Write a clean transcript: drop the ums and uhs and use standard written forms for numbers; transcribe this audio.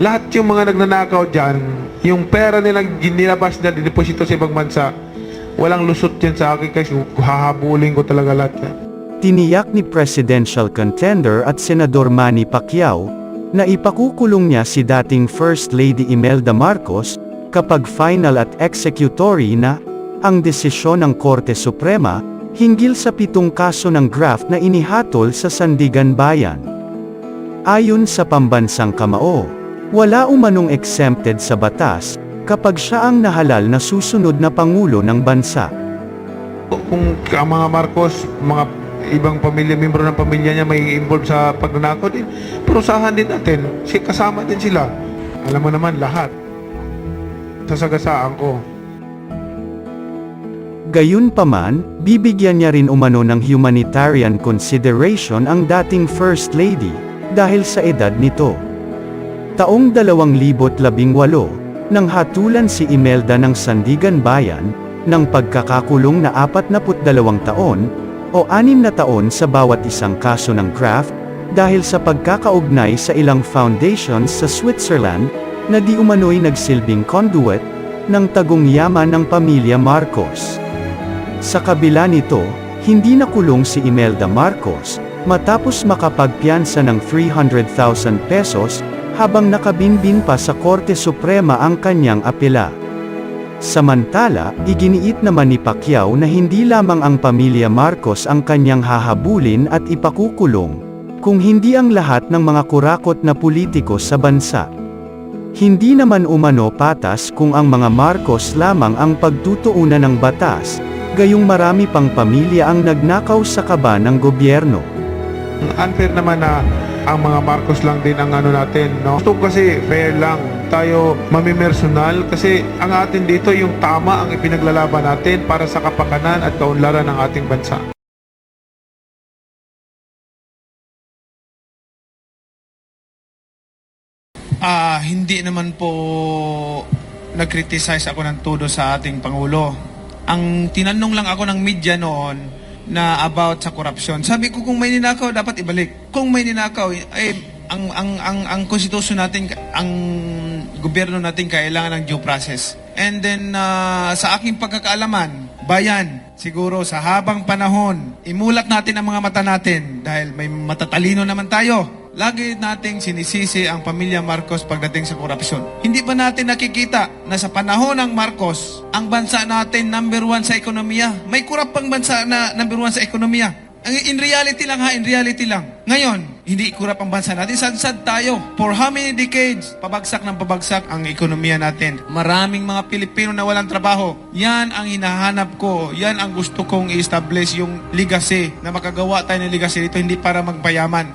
Lahat yung mga nagnanakaw dyan, yung pera nilang ginilabas na dineposito sa ibang bansa, walang lusot yan sa akin kasi hahabulin ko talaga lahat yan. Tiniyak ni presidential contender at Senador Manny Pacquiao, na ipakukulong niya si dating First Lady Imelda Marcos, kapag final at executory na ang desisyon ng Korte Suprema hinggil sa 7 kaso ng graft na inihatol sa Sandigan Bayan. Ayon sa pambansang kamao, wala umanong exempted sa batas kapag siya ang nahalal na susunod na pangulo ng bansa. Kung ang mga Marcos, mga ibang pamilya, membro ng pamilya niya may involved sa pagnanakaw din, parusahan din natin, kasama din sila. Alam mo naman lahat. Sasagasaan ko. Gayunpaman, bibigyan niya rin umano ng humanitarian consideration ang dating First Lady, dahil sa edad nito. Taong 2018, nang hatulan si Imelda ng Sandigan Bayan, ng pagkakakulong na 42 taon, o 6 na taon sa bawat isang kaso ng graft, dahil sa pagkakaugnay sa ilang foundations sa Switzerland, na di umano'y nagsilbing conduit, ng tagong yaman ng pamilya Marcos. Sa kabila nito, hindi nakulong si Imelda Marcos, matapos makapagpiyansa ng 300,000 pesos, habang nakabinbin pa sa Korte Suprema ang kanyang apela. Samantala, iginiit naman ni Pacquiao na hindi lamang ang pamilya Marcos ang kanyang hahabulin at ipakukulong, kung hindi ang lahat ng mga kurakot na politiko sa bansa. Hindi naman umano patas kung ang mga Marcos lamang ang pagtutuunan ng batas, gayong marami pang pamilya ang nagnakaw sa kaba ng gobyerno. Unfair naman na ang mga Marcos lang din ang ano natin, no? Gusto ko kasi fair lang tayo mamimersonal kasi ang atin dito yung tama ang ipinaglalaban natin para sa kapakanan at kaunlaran ng ating bansa. Hindi naman po nag-criticize ako ng todo sa ating Pangulo. Ang tinanong lang ako ng media noon na about sa korupsyon. Sabi ko kung may ninakaw dapat ibalik. Kung may ninakaw ang konstitusyon natin, ang gobyerno natin kailangan ng due process. And then sa aking pagkakaalaman, bayan, siguro sa habang panahon, imulat natin ang mga mata natin dahil may matatalino naman tayo. Lagi nating sinisisi ang pamilya Marcos pagdating sa korupsyon. Hindi ba natin nakikita na sa panahon ng Marcos, ang bansa natin number 1 sa ekonomiya? May kurap pang bansa na number 1 sa ekonomiya. In reality lang ha, in reality lang. Ngayon, hindi kurap ang bansa natin, sadsad tayo. For how many decades, pabagsak ng pabagsak ang ekonomiya natin. Maraming mga Pilipino na walang trabaho. Yan ang hinahanap ko. Yan ang gusto kong i-establish yung legacy, na makagawa tayo ng legacy dito, hindi para magpayaman.